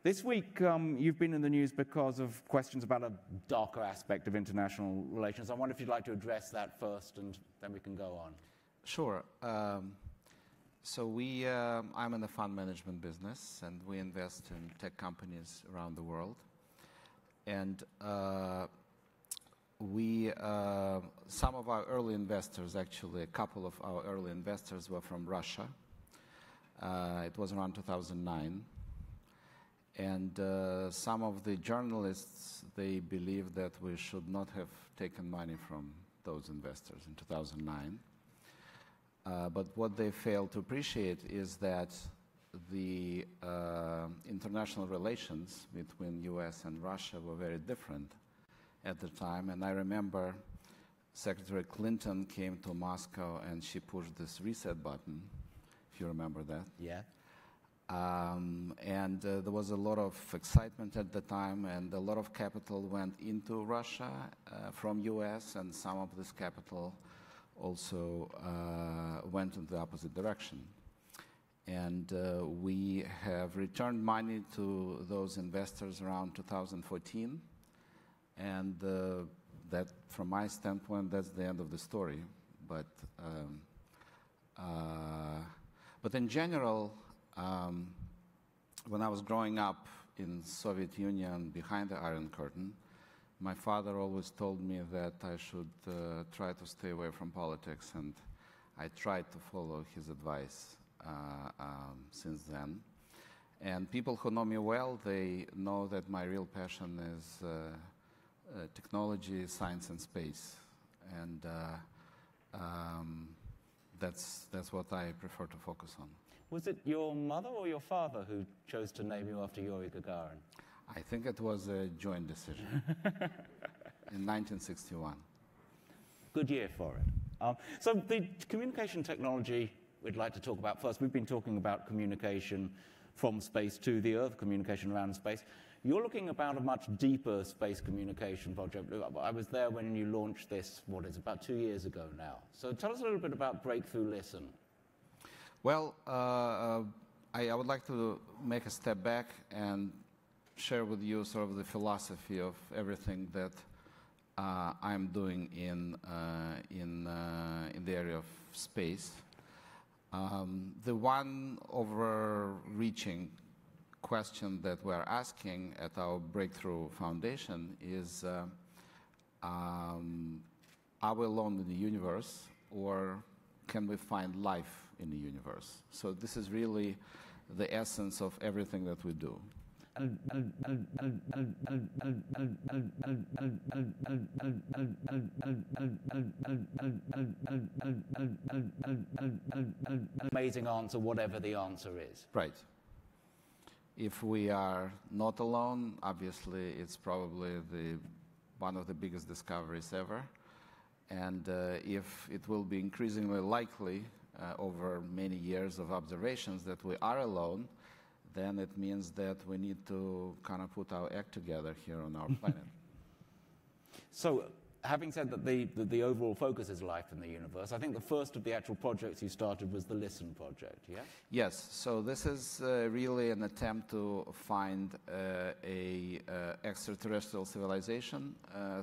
This week, you've been in the news because of questions about a darker aspect of international relations. I wonder if you'd like to address that first, and then we can go on. Sure. I'm in the fund management business, and we invest in tech companies around the world. And some of our early investors, actually, a couple of our early investors were from Russia. It was around 2009. And some of the journalists, they believe that we should not have taken money from those investors in 2009. But what they fail to appreciate is that the international relations between US and Russia were very different at the time. And I remember Secretary Clinton came to Moscow and she pushed this reset button, if you remember that. Yeah. There was a lot of excitement at the time, and a lot of capital went into Russia from US, and some of this capital also went in the opposite direction. And we have returned money to those investors around 2014, and that, from my standpoint, that's the end of the story. But in general, when I was growing up in Soviet Union behind the Iron Curtain, my father always told me that I should try to stay away from politics, and I tried to follow his advice since then. And people who know me well, they know that my real passion is technology, science, and space. And that's what I prefer to focus on. Was it your mother or your father who chose to name you after Yuri Gagarin? I think it was a joint decision in 1961. Good year for it. So the communication technology we'd like to talk about first. We've been talking about communication from space to the Earth, communication around space. You're looking about a much deeper space communication project. I was there when you launched this, about 2 years ago now. So tell us a little bit about Breakthrough Listen. Well, I would like to make a step back and share with you sort of the philosophy of everything that I'm doing in the area of space. The one overreaching question that we're asking at our Breakthrough Foundation is, are we alone in the universe, or can we find life in the universe? So this is really the essence of everything that we do. Amazing answer, whatever the answer is. Right. If we are not alone, obviously it's probably one of the biggest discoveries ever. And if it will be increasingly likely over many years of observations that we are alone, then it means that we need to kind of put our act together here on our planet. So, having said that the overall focus is life in the universe, I think the first of the actual projects you started was the LISTEN project, yeah? Yes. So this is really an attempt to find a extraterrestrial civilization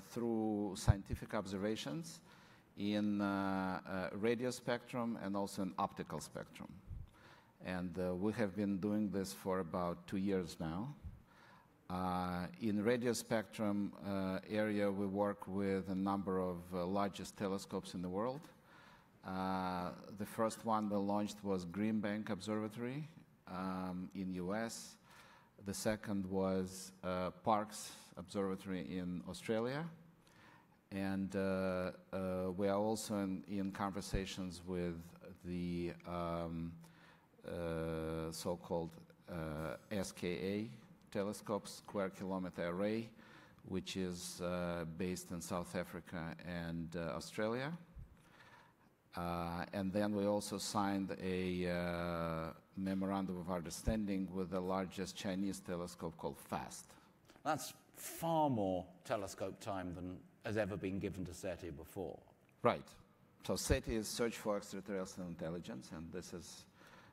through scientific observations in radio spectrum and also in optical spectrum. And we have been doing this for about 2 years now. In radio spectrum area, we work with a number of largest telescopes in the world. The first one we launched was Green Bank Observatory in US. The second was Parkes Observatory in Australia. And we are also in conversations with the so-called SKA telescope, Square Kilometre Array, which is based in South Africa and Australia. And then we also signed a memorandum of understanding with the largest Chinese telescope called FAST. That's far more telescope time than has ever been given to SETI before. Right. So SETI is Search for Extraterrestrial Intelligence, and this is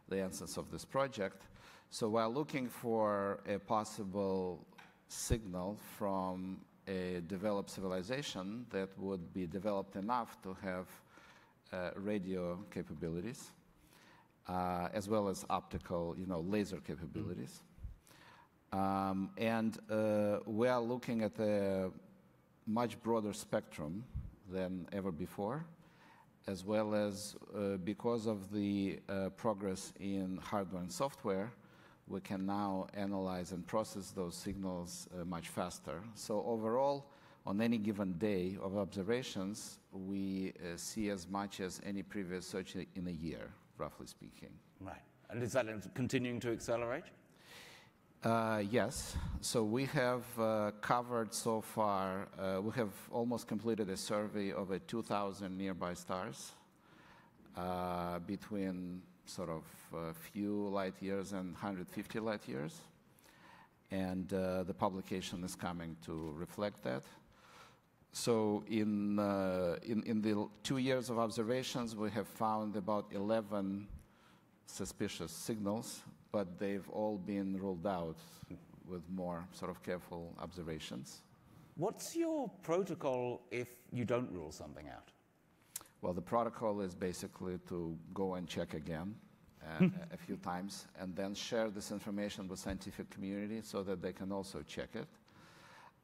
the essence of this project. So while looking for a possible signal from a developed civilization that would be developed enough to have radio capabilities, as well as optical, laser capabilities. And we are looking at a much broader spectrum than ever before, as well as because of the progress in hardware and software, we can now analyze and process those signals much faster. So overall, on any given day of observations, we see as much as any previous search in a year, roughly speaking. Right. And is that continuing to accelerate? Yes. So we have covered so far, we have almost completed a survey of 2,000 nearby stars between sort of a few light years and 150 light years. And the publication is coming to reflect that. So in the 2 years of observations, we have found about 11 suspicious signals, but they've all been ruled out with more sort of careful observations. What's your protocol if you don't rule something out? Well, the protocol is basically to go and check again a few times and then share this information with scientific community so that they can also check it.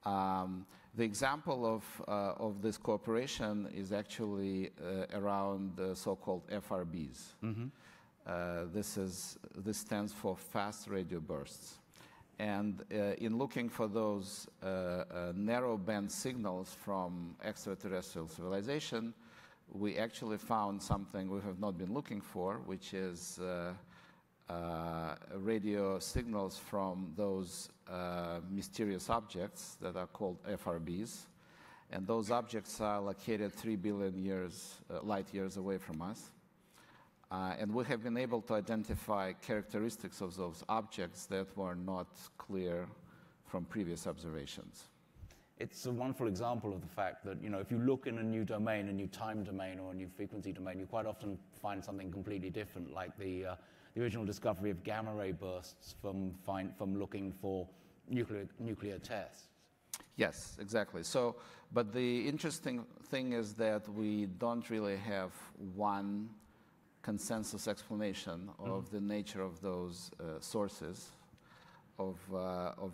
The example of this cooperation is actually around the so-called FRBs. Mm-hmm. This stands for fast radio bursts. And in looking for those narrow band signals from extraterrestrial civilization, we actually found something we have not been looking for, which is radio signals from those mysterious objects that are called FRBs. And those objects are located 3 billion light years away from us. And we have been able to identify characteristics of those objects that were not clear from previous observations. It's a wonderful example of the fact that, if you look in a new domain, a new time domain or a new frequency domain, you quite often find something completely different, like the original discovery of gamma ray bursts from looking for nuclear tests. Yes, exactly. So, but the interesting thing is that we don't really have one consensus explanation of the nature of those sources of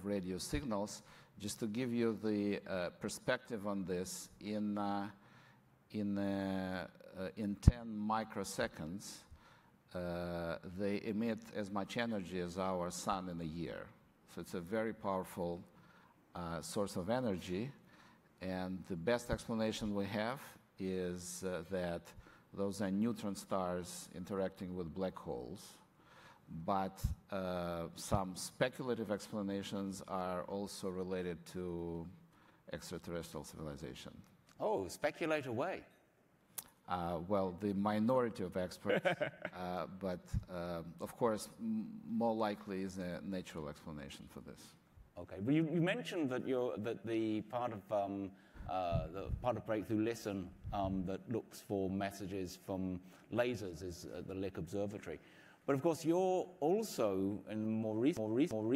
radio signals. Just to give you the perspective on this, in 10 microseconds, they emit as much energy as our sun in a year. So it's a very powerful source of energy. And the best explanation we have is that those are neutron stars interacting with black holes. But some speculative explanations are also related to extraterrestrial civilization. Oh, speculate away. Well, the minority of experts, but of course, more likely is a natural explanation for this. Okay, but you mentioned that the part of Breakthrough Listen that looks for messages from lasers is at the Lick Observatory. But of course, you're also in more recent distances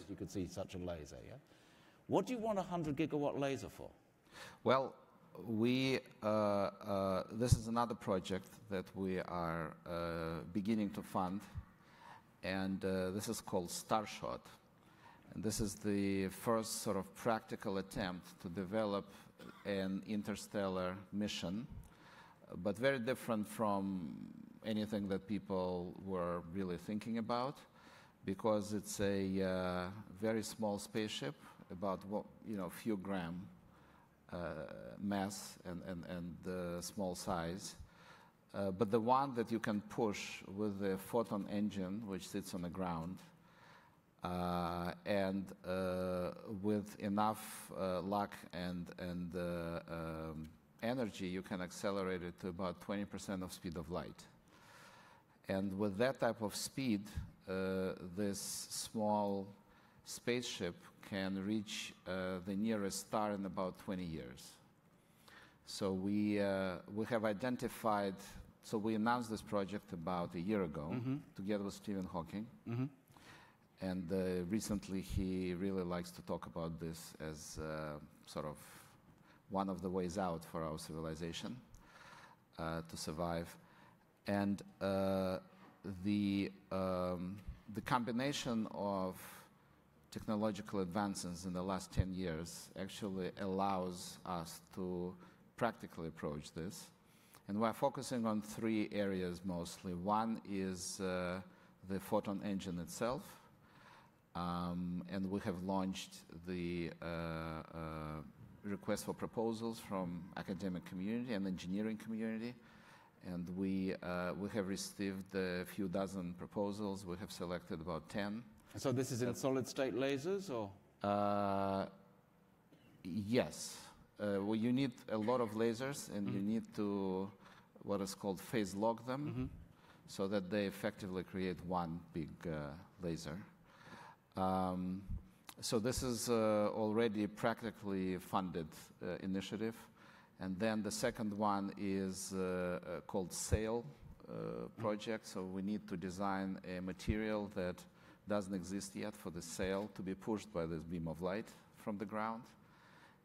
you could see such a laser. Yeah. What do you want a 100-gigawatt laser for? Well, this is another project that we are beginning to fund, and this is called Starshot. And this is the first sort of practical attempt to develop an interstellar mission, but very different from anything that people were really thinking about, because it's a very small spaceship, about a few gram mass and small size, but the one that you can push with the Photon engine, which sits on the ground. And with enough luck and energy, you can accelerate it to about 20% of speed of light. And with that type of speed, this small spaceship can reach the nearest star in about 20 years. So we have identified, so we announced this project about a year ago together with Stephen Hawking. And recently he really likes to talk about this as sort of one of the ways out for our civilization to survive. And the combination of technological advances in the last 10 years actually allows us to practically approach this. And we're focusing on 3 areas mostly. One is the photon engine itself. And we have launched the request for proposals from academic community and engineering community. And we have received a few dozen proposals. We have selected about 10. So this is in solid-state lasers, or? Yes. Well, you need a lot of lasers, and you need to what is called phase log them, so that they effectively create one big laser. So this is already practically funded initiative. And then the second one is called SAIL project. So we need to design a material that doesn't exist yet for the sail to be pushed by this beam of light from the ground.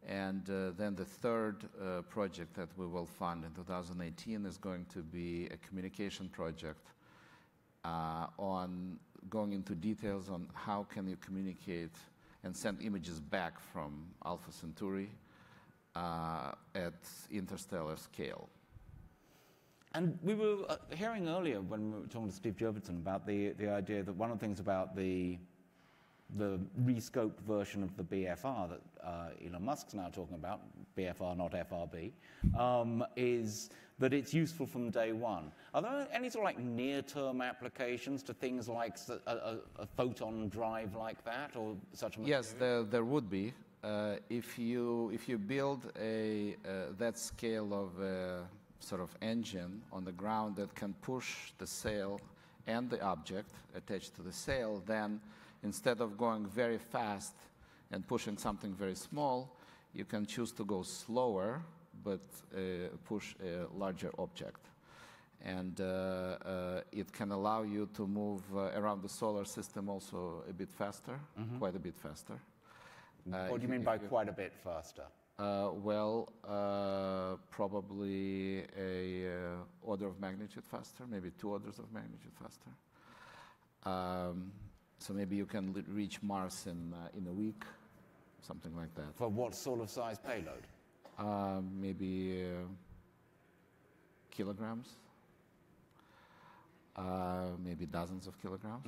And then the third project that we will fund in 2018 is going to be a communication project on going into details on how can you communicate and send images back from Alpha Centauri at interstellar scale. And we were hearing earlier when we were talking to Steve Jurvetson about the idea that one of the things about the rescoped version of the BFR that Elon Musk's now talking about, BFR, not FRB, is that it's useful from day one. Are there any sort of like near-term applications to things like a photon drive like that, or such a material? Yes, there would be. If you build that scale of sort of engine on the ground that can push the sail and the object attached to the sail, then instead of going very fast and pushing something very small, you can choose to go slower but push a larger object. And it can allow you to move around the solar system also a bit faster, quite a bit faster. What do you mean by quite a bit faster? Probably a order of magnitude faster, maybe 2 orders of magnitude faster. So maybe you can reach Mars in a week, something like that. For what sort of size payload? Maybe kilograms, maybe dozens of kilograms.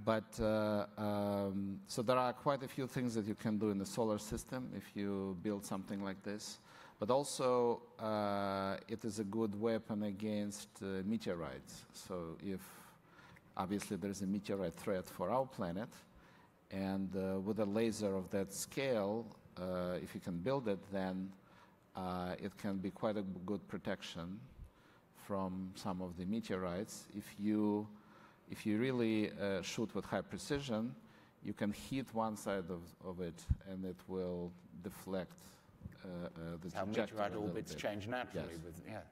But so there are quite a few things that you can do in the solar system if you build something like this. But also, it is a good weapon against meteorites. So if obviously there's a meteorite threat for our planet, and with a laser of that scale, if you can build it, then it can be quite a good protection from some of the meteorites. If you really shoot with high precision, you can hit one side of it, and it will deflect the trajectory. How meteorite orbits change naturally. Yes.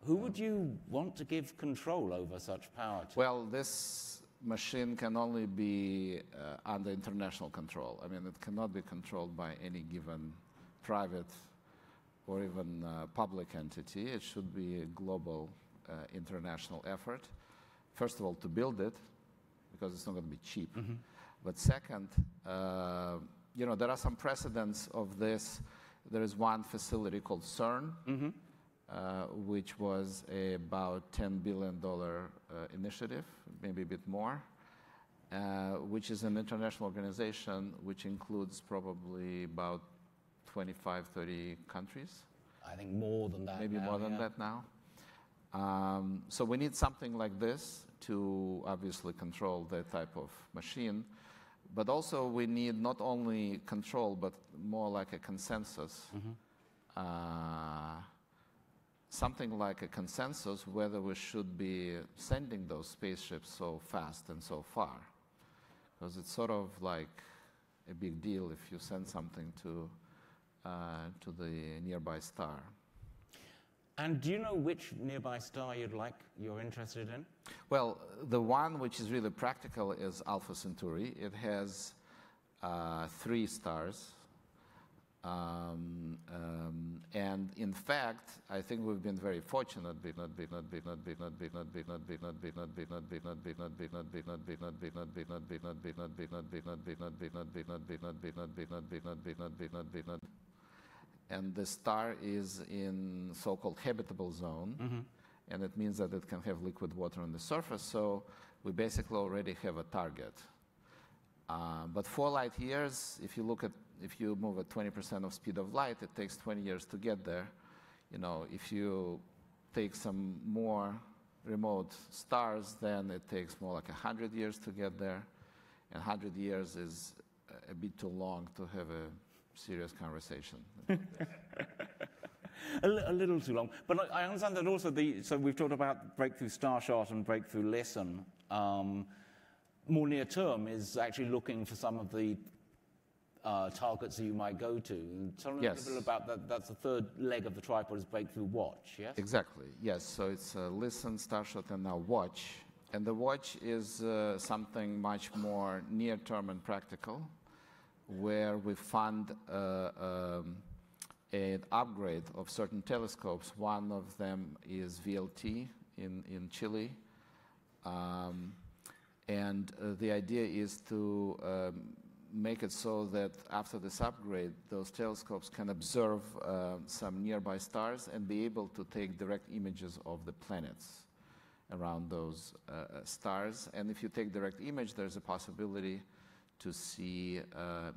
Who would you want to give control over such power to? Well, this machine can only be under international control. I mean, it cannot be controlled by any given private or even public entity. It should be a global international effort. First of all, to build it, because it's not going to be cheap. But second, there are some precedents of this. There is one facility called CERN, which was about $10 billion initiative, maybe a bit more, which is an international organization which includes probably about 25, 30 countries. I think more than that. Maybe more than that now. So we need something like this to obviously control that type of machine. But also we need not only control, but more like a consensus. Something like a consensus whether we should be sending those spaceships so fast and so far. because it's sort of like a big deal if you send something to the nearby star. And do you know which nearby star you're interested in? Well, the one which is really practical is Alpha Centauri. It has 3 stars. And in fact, I think we've been very fortunate. And the star is in so-called habitable zone, and it means that it can have liquid water on the surface. So we basically already have a target. But 4 light years, if you move at 20% of speed of light, it takes 20 years to get there. You know, if you take some more remote stars, then it takes more like 100 years to get there. And 100 years is a bit too long to have a serious conversation. A little too long. But I understand that also so we've talked about Breakthrough Starshot and Breakthrough Listen. More near term is actually looking for some of the targets that you might go to. Tell me a little bit about that. That's the third leg of the tripod is Breakthrough Watch, yes? Exactly, yes. So it's Listen, Starshot, and now Watch. And the Watch is something much more near-term and practical, where we fund an upgrade of certain telescopes. One of them is VLT in Chile. And the idea is to make it so that after this upgrade, those telescopes can observe some nearby stars and be able to take direct images of the planets around those stars. And if you take direct image, there's a possibility to see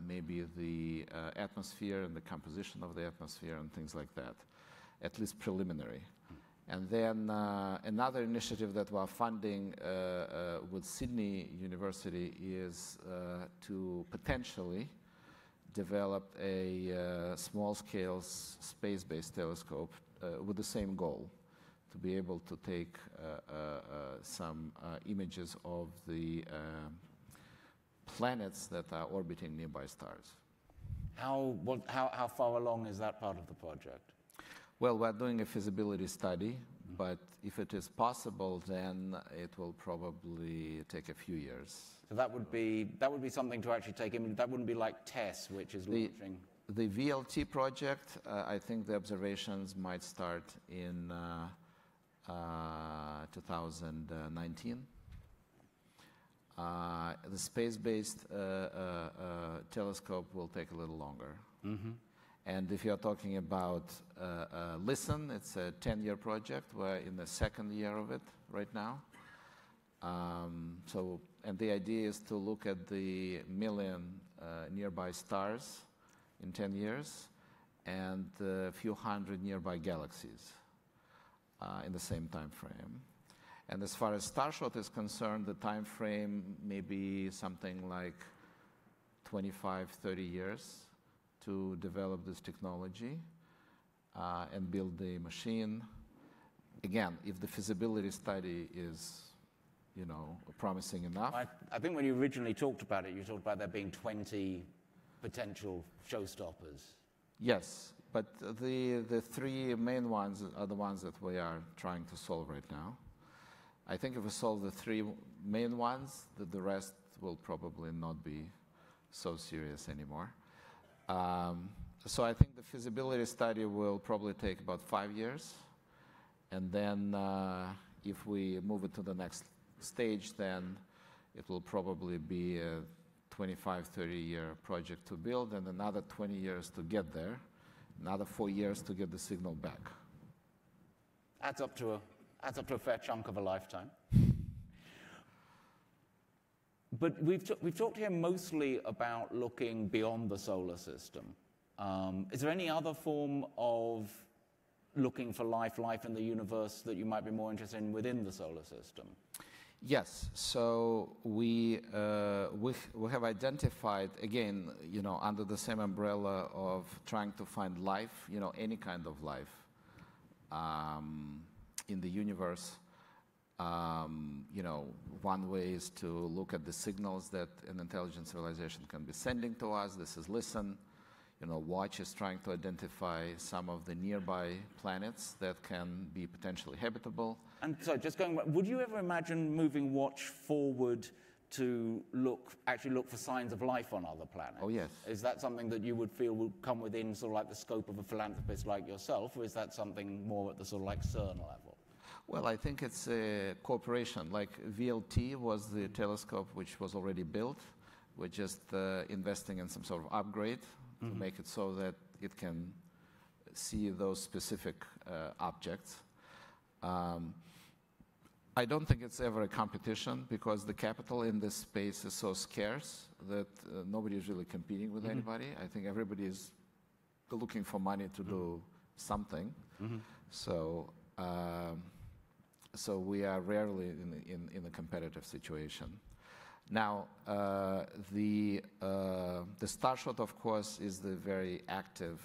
maybe the atmosphere and the composition of the atmosphere and things like that, at least preliminary. And then another initiative that we're funding with Sydney University is to potentially develop a small-scale space-based telescope with the same goal, to be able to take some images of the planets that are orbiting nearby stars. How far along is that part of the project? Well, we're doing a feasibility study, but if it is possible, then it will probably take a few years. So that would be something to actually take in. That wouldn't be like TESS, which is launching. The VLT project, I think the observations might start in 2019. The space-based telescope will take a little longer. And if you're talking about Listen, it's a 10-year project. We're in the second year of it right now. And the idea is to look at the million nearby stars in 10 years and a few hundred nearby galaxies in the same time frame. And as far as Starshot is concerned, the time frame may be something like 25, 30 years to develop this technology and build the machine. Again, if the feasibility study is, promising enough. I think when you originally talked about it, you talked about there being 20 potential showstoppers. Yes, but the 3 main ones are the ones that we are trying to solve right now. I think if we solve the 3 main ones, the rest will probably not be so serious anymore. So I think the feasibility study will probably take about 5 years. And then if we move it to the next stage, then it will probably be a 25, 30-year project to build, and another 20 years to get there, another 4 years to get the signal back. Adds up to a fair chunk of a lifetime. But we've talked here mostly about looking beyond the solar system. Is there any other form of looking for life in the universe that you might be more interested in within the solar system? Yes. So we have identified, again, under the same umbrella of trying to find life, any kind of life in the universe. One way is to look at the signals that an intelligent civilization can be sending to us. This is LISTEN. Watch is trying to identify some of the nearby planets that can be potentially habitable. And so just going back, would you ever imagine moving Watch forward to actually look for signs of life on other planets? Oh, yes. Is that something that you would feel would come within sort of like the scope of a philanthropist like yourself, or is that something more at the sort of like CERN level? Well, I think it's a cooperation. Like VLT was the telescope which was already built. We're just investing in some sort of upgrade to make it so that it can see those specific objects. I don't think it's ever a competition because the capital in this space is so scarce that nobody is really competing with anybody. I think everybody is looking for money to do something. So we are rarely in a competitive situation. Now, the Starshot, of course, is the very active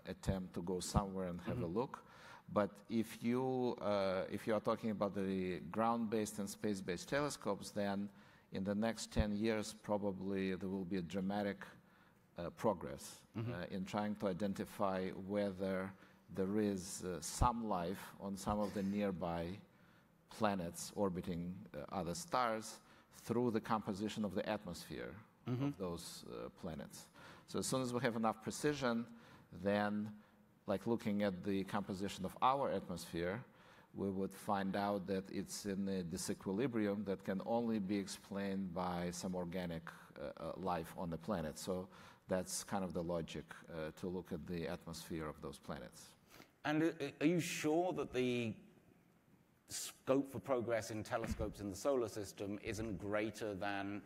attempt to go somewhere and have a look. But if you are talking about the ground-based and space-based telescopes, then in the next 10 years, probably there will be a dramatic progress in trying to identify whether there is some life on some of the nearby planets orbiting other stars through the composition of the atmosphere of those planets. So as soon as we have enough precision, then, like looking at the composition of our atmosphere, we would find out that it's in a disequilibrium that can only be explained by some organic life on the planet. So that's kind of the logic to look at the atmosphere of those planets. And are you sure that the scope for progress in telescopes in the solar system isn't greater than,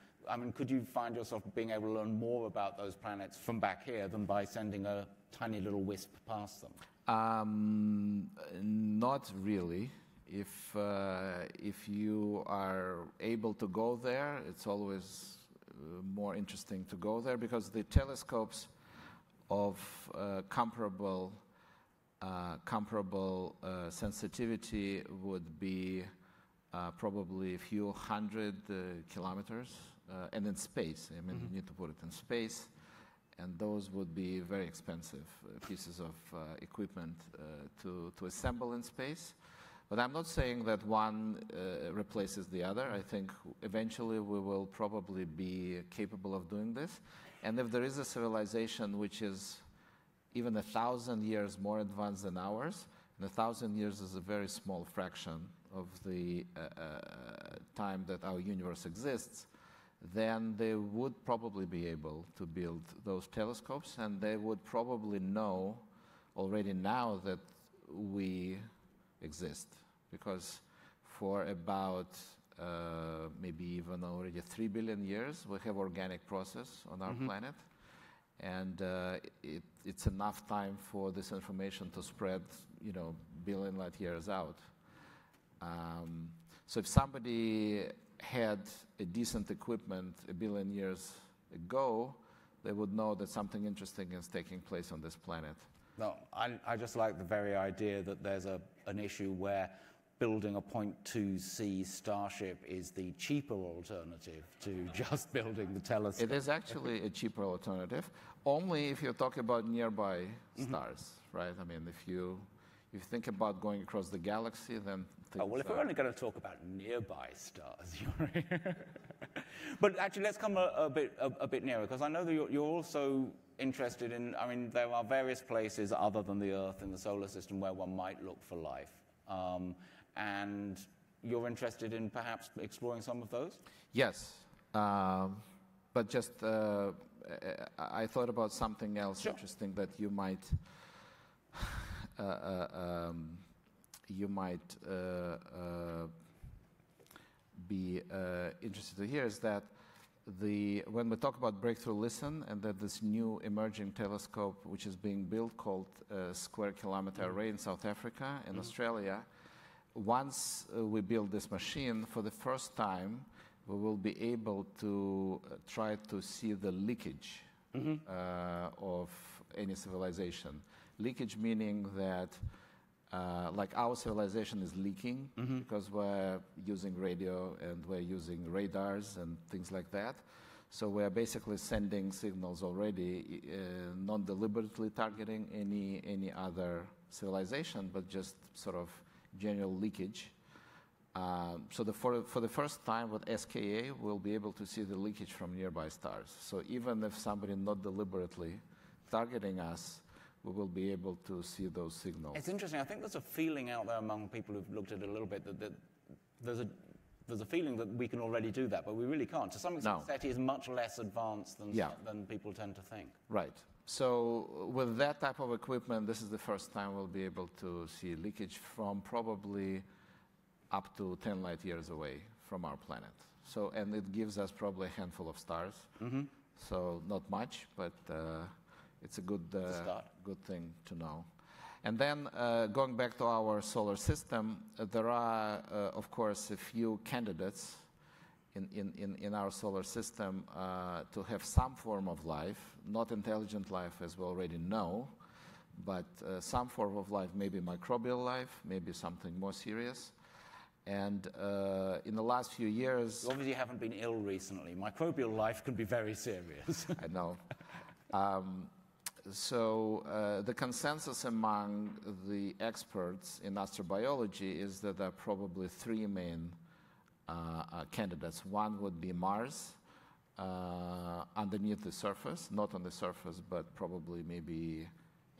could you find yourself being able to learn more about those planets from back here than by sending a tiny little wisp past them? Not really. If you are able to go there, it's always more interesting to go there because the telescopes of comparable sensitivity would be probably a few hundred kilometers, and in space. You need to put it in space, and those would be very expensive pieces of equipment to assemble in space. But I'm not saying that one replaces the other. I think eventually we will probably be capable of doing this. And if there is a civilization which is even 1,000 years more advanced than ours, and 1,000 years is a very small fraction of the time that our universe exists, then they would probably be able to build those telescopes, and they would probably know already now that we exist. Because for about maybe even already 3 billion years, we have organic process on our planet. And it's enough time for this information to spread, billion light years out. So if somebody had a decent equipment 1 billion years ago, they would know that something interesting is taking place on this planet. No, I just like the very idea that there's an issue where building a 0.2C Starship is the cheaper alternative to just building the telescope. It is actually a cheaper alternative, only if you're talking about nearby stars, right? If you think about going across the galaxy, then if we're only going to talk about nearby stars, but actually, let's come a bit nearer, because I know that you're also interested in. There are various places other than the Earth in the solar system where one might look for life, and you're interested in perhaps exploring some of those. Yes, but just I thought about something else interesting that you might be interested to hear is that when we talk about Breakthrough LISTEN and that this new emerging telescope which is being built called Square Kilometre Array in South Africa and Australia, once we build this machine, for the first time we will be able to try to see the leakage of any civilization. Leakage meaning that like our civilization is leaking because we're using radio and we're using radars and things like that. So we're basically sending signals already, not deliberately targeting any other civilization, but just sort of general leakage. So for the first time with SKA, we'll be able to see the leakage from nearby stars. So even if somebody not deliberately targeting us, we will be able to see those signals. It's interesting. I think there's a feeling out there among people who've looked at it a little bit that there's a feeling that we can already do that, but we really can't. To some extent, SETI is much less advanced than people tend to think. Right. So with that type of equipment, this is the first time we'll be able to see leakage from probably up to 10 light years away from our planet. So, and it gives us probably a handful of stars. So not much, but it's a good thing to know. And then going back to our solar system, there are, of course, a few candidates in our solar system to have some form of life, not intelligent life as we already know, but some form of life, maybe microbial life, maybe something more serious. And in the last few years... You obviously haven't been ill recently. Microbial life can be very serious. I know. So the consensus among the experts in astrobiology is that there are probably three main candidates. One would be Mars, underneath the surface, not on the surface, but probably maybe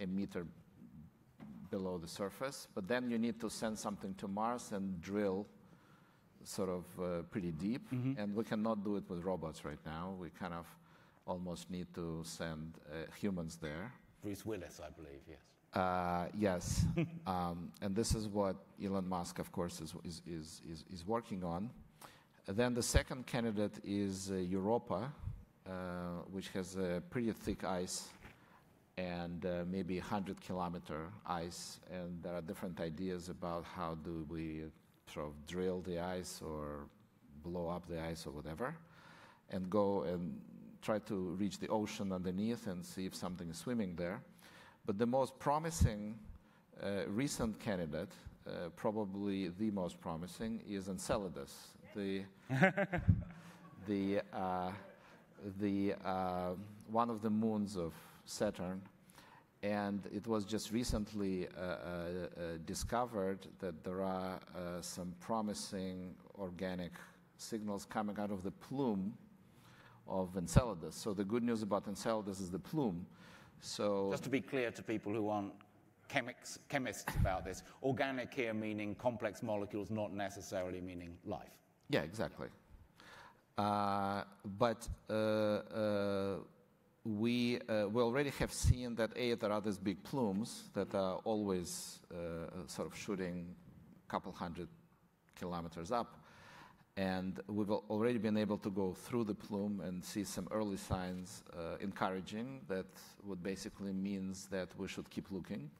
a meter below the surface. But then you need to send something to Mars and drill sort of pretty deep. And we cannot do it with robots right now. We kind of almost need to send humans there. Bruce Willis, I believe, yes. Yes, and this is what Elon Musk, of course, is working on. Then the second candidate is Europa, which has a pretty thick ice and maybe 100-kilometer ice. And there are different ideas about how do we sort of drill the ice or blow up the ice or whatever, and go and try to reach the ocean underneath and see if something is swimming there. But the most promising recent candidate, probably the most promising, is Enceladus, one of the moons of Saturn. And it was just recently discovered that there are some promising organic signals coming out of the plume of Enceladus. So the good news about Enceladus is the plume. So just to be clear to people who aren't chemists about this, organic here meaning complex molecules, not necessarily meaning life. Yeah, exactly. But we already have seen that there are these big plumes that are always sort of shooting a couple 100 kilometers up. And we've already been able to go through the plume and see some early signs encouraging that would basically means that we should keep looking.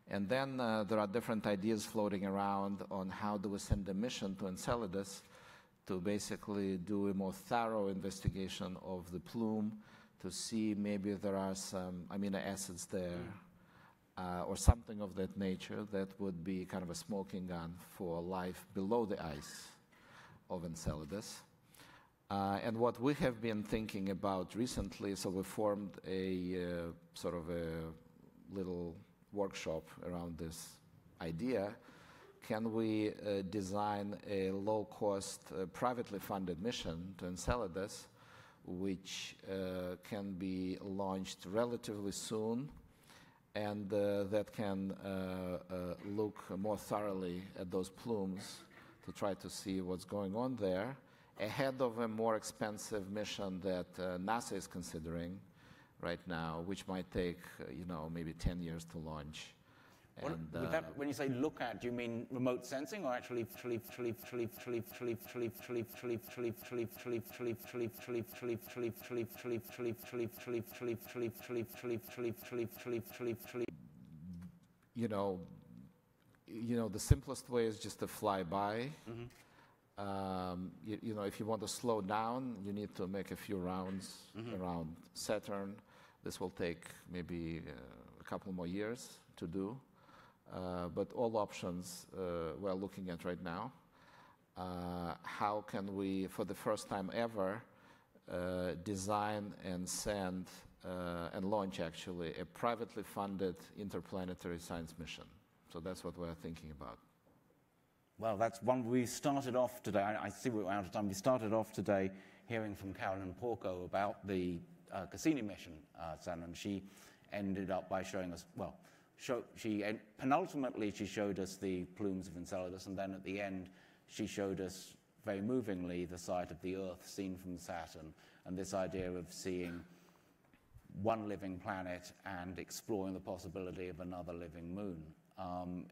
And then there are different ideas floating around on how do we send a mission to Enceladus to basically do a more thorough investigation of the plume to see maybe there are some amino acids there or something of that nature that would be kind of a smoking gun for life below the ice of Enceladus. And what we have been thinking about recently, so we formed a sort of a little workshop around this idea. Can we design a low-cost, privately funded mission to Enceladus, which can be launched relatively soon, and that can look more thoroughly at those plumes to try to see what's going on there, ahead of a more expensive mission that NASA is considering right now, which might take, maybe 10 years to launch. And, when you say look at, do you mean remote sensing or actually the simplest way is just to fly by. If you want to slow down, you need to make a few rounds around Saturn. This will take maybe a couple more years to do. but all options we're looking at right now. How can we, for the first time ever, design and send and launch actually a privately funded interplanetary science mission? So that's what we're thinking about. Well, that's one we started off today. I see we're out of time. We started off today hearing from Carolyn Porco about the Cassini mission, and she ended up by showing us, well, penultimately she showed us the plumes of Enceladus, and then at the end she showed us very movingly the sight of the Earth seen from Saturn, and this idea of seeing one living planet and exploring the possibility of another living moon.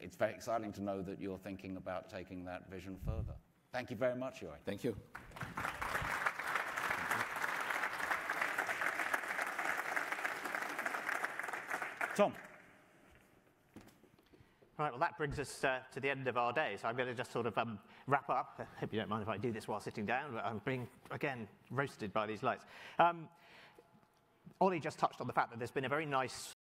It's very exciting to know that you're thinking about taking that vision further. Thank you very much, Yuri. Thank you. Tom. Right, well, that brings us to the end of our day, so I'm going to just sort of wrap up. I hope you don't mind if I do this while sitting down, but I'm being, again, roasted by these lights. Ollie just touched on the fact that there's been a very nice